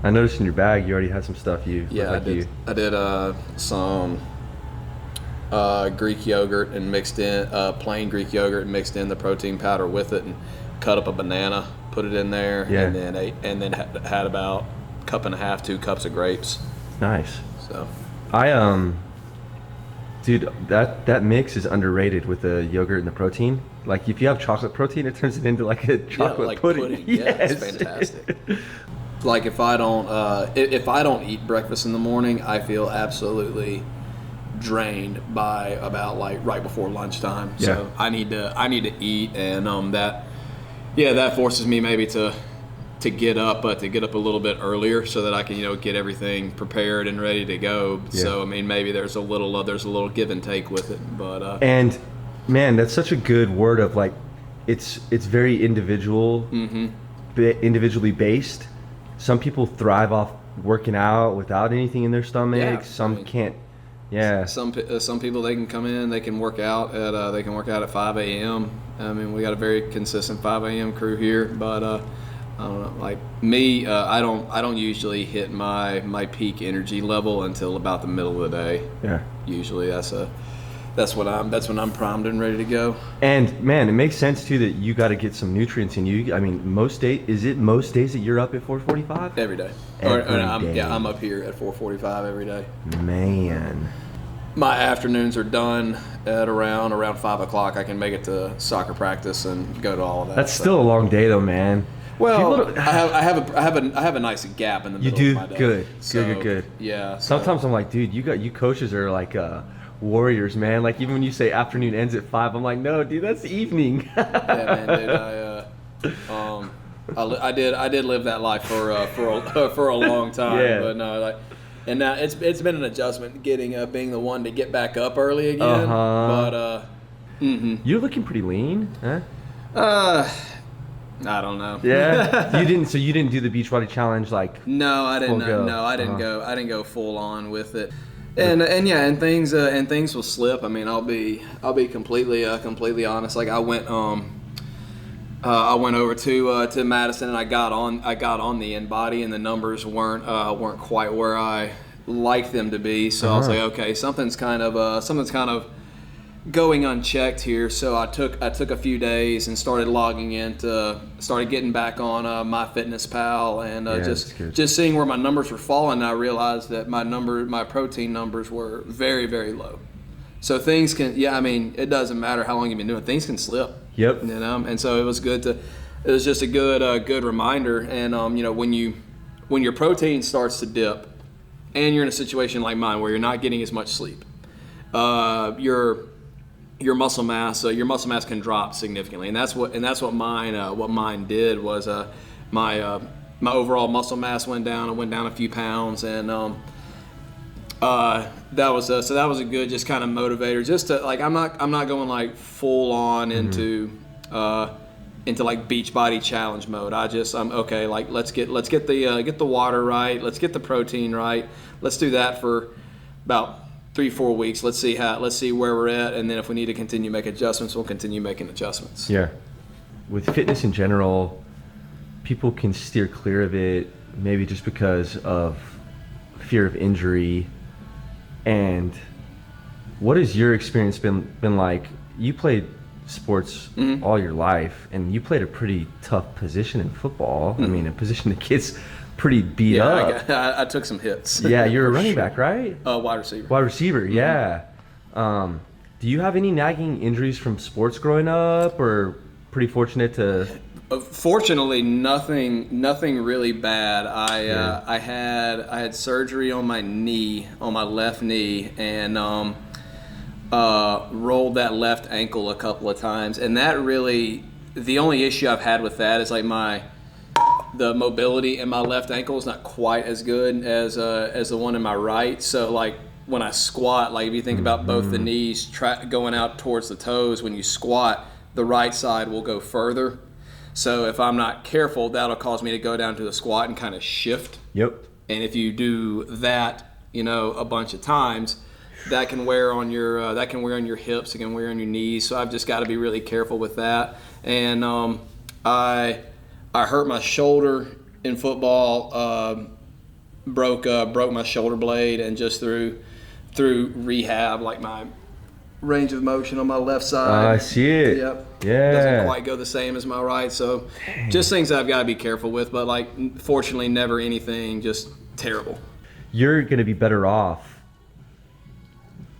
I noticed in your bag you already had some stuff. Yeah, I did. I did some Greek yogurt and mixed in plain Greek yogurt and mixed in the protein powder with it, and cut up a banana, put it in there, Yeah. had about a cup and a half, 2 cups of grapes. Nice. So I dude, that mix is underrated with the yogurt and the protein. Like if you have chocolate protein, it turns it into like a chocolate like pudding. Yeah, it's fantastic. Like if I don't eat breakfast in the morning, I feel absolutely drained by about like right before lunchtime. Yeah. So I need to eat, and that forces me maybe to get up a little bit earlier so that I can get everything prepared and ready to go. Yeah. So I mean maybe there's a little give and take with it, but And man, that's such a good word of like, it's very individually based. Some people thrive off working out without anything in their stomach. Yeah, Some can't. Yeah. Some people, they can come in, they can work out at 5 a.m. I mean, we got a very consistent 5 a.m. crew here, but I don't know. Like me, I don't usually hit my peak energy level until about the middle of the day. Yeah. Usually that's when I'm primed and ready to go. And man, it makes sense too that you got to get some nutrients in you. I mean, most days that you're up at 4:45? Every day. I'm up here at 4:45 every day. Man. My afternoons are done at around 5 o'clock. I can make it to soccer practice and go to all of that. That's still a long day though, man. Well, I have a nice gap in the middle of my day. Good. So, Good. Yeah. Sometimes I'm like, dude, you coaches are like warriors, man. Like even when you say afternoon ends at 5, I'm like, no, dude, that's evening. Yeah, man, dude. I did live that life for a long time. Yeah. But no, and now it's been an adjustment getting being the one to get back up early again. But You're looking pretty lean, huh? I don't know. Yeah. You didn't do the Beachbody challenge like. No, I didn't. No, I didn't go. I didn't go full on with it. And things will slip. I mean, I'll be completely honest. Like I went over to Madison, and I got on the InBody, and the numbers weren't quite where I liked them to be. So I was like, okay, something's kind of going unchecked here. So I took a few days and started getting back on MyFitnessPal, and just seeing where my numbers were falling. And I realized that my protein numbers were very, very low. So things can, I mean, it doesn't matter how long you've been doing it, things can slip. Yep. And so it was just a good reminder. And when your protein starts to dip, and you're in a situation like mine where you're not getting as much sleep, your muscle mass can drop significantly, and that's what mine did was my overall muscle mass went down. I went down a few pounds, and that was a good just kind of motivator. Just to like, I'm not going like full on into like Beachbody challenge mode. I'm okay. Like let's get the water right. Let's get the protein right. Let's do that for about 3-4 weeks. Let's see where we're at, and then if we need to continue make adjustments, we'll continue making adjustments. Yeah. With fitness in general, people can steer clear of it, maybe just because of fear of injury. And what has your experience been like? You played sports all your life, and you played a pretty tough position in football. I mean, a position that gets pretty beat up. I took some hits. Yeah, you're a running back, right? Wide receiver. Wide receiver, yeah. Do you have any nagging injuries from sports growing up, or pretty fortunate to? Fortunately, nothing really bad. I had surgery on my left knee, and rolled that left ankle a couple of times, and that really, the only issue I've had with that is like the mobility in my left ankle is not quite as good as the one in my right. So like when I squat, like if you think about both the knees going out towards the toes, when you squat, the right side will go further. So if I'm not careful, that'll cause me to go down to the squat and kind of shift. Yep. And if you do that, a bunch of times, that can wear on your hips, it can wear on your knees. So I've just got to be really careful with that. And I hurt my shoulder in football broke my shoulder blade, and just through rehab, like my range of motion on my left side. I see it. Yep. Yeah. Doesn't quite go the same as my right. So just things I've got to be careful with. But like, fortunately, never anything just terrible. You're going to be better off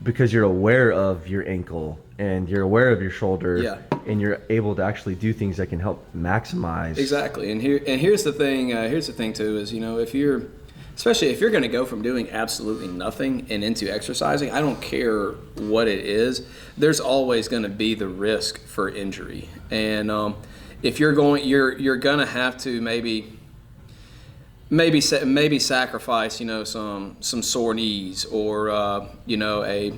because you're aware of your ankle and you're aware of your shoulder. Yeah. And you're able to actually do things that can help maximize. Exactly. And here's the thing. Here's the thing too is, especially if you're going to go from doing absolutely nothing and into exercising, I don't care what it is, there's always going to be the risk for injury. And if you're going to have to maybe sacrifice, some sore knees or a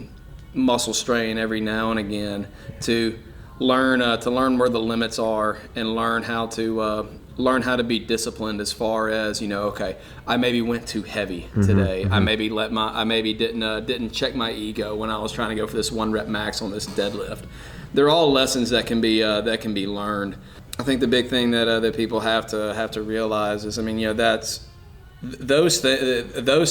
muscle strain every now and again to learn where the limits are and learn how to be disciplined as far as, okay, I maybe went too heavy today. I maybe didn't check my ego when I was trying to go for this 1 rep max on this deadlift. They're all lessons that can be learned. I think the big thing that people have to realize is, that's those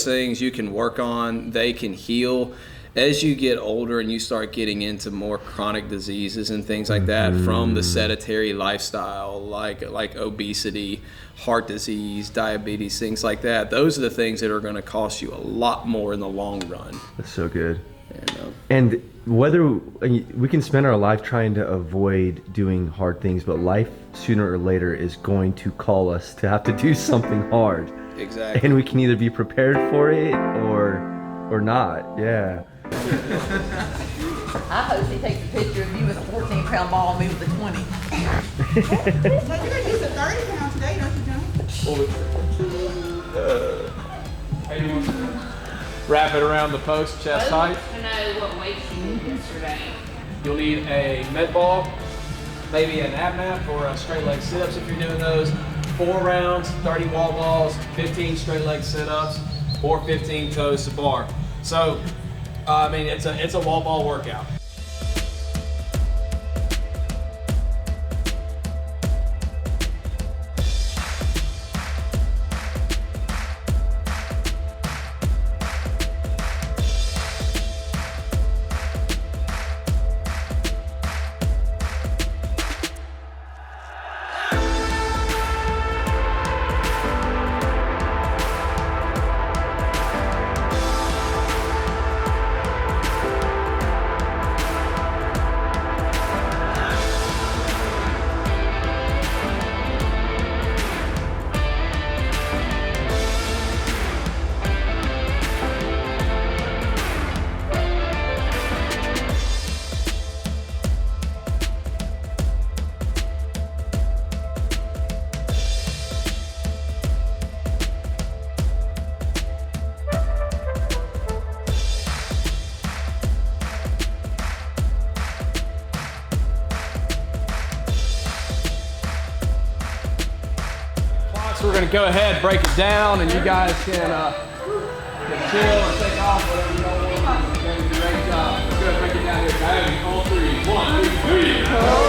things you can work on. They can heal. As you get older and you start getting into more chronic diseases and things like that from the sedentary lifestyle, like obesity, heart disease, diabetes, things like that, those are the things that are going to cost you a lot more in the long run. That's so good. And whether we can spend our life trying to avoid doing hard things, but life sooner or later is going to call us to have to do something hard. Exactly. And we can either be prepared for it or not. Yeah. I hope he takes a picture of you with a 14-pound ball and me with a 20. Well, you're going to use a 30 pound today, don't you, Johnny? Wrap it around the post, chest height. To know what weight you did yesterday. You'll need a med ball, maybe an ab mat for straight leg sit-ups if you're doing those. 4 rounds, 30 wall balls, 15 straight leg sit-ups, or 15 toes to bar. So, it's a wall ball workout. So we're going to go ahead, break it down, and you guys can chill and take off whatever you don't want. You're doing a great job. Let's go ahead and break it down here. All 3. 1, 2, 3.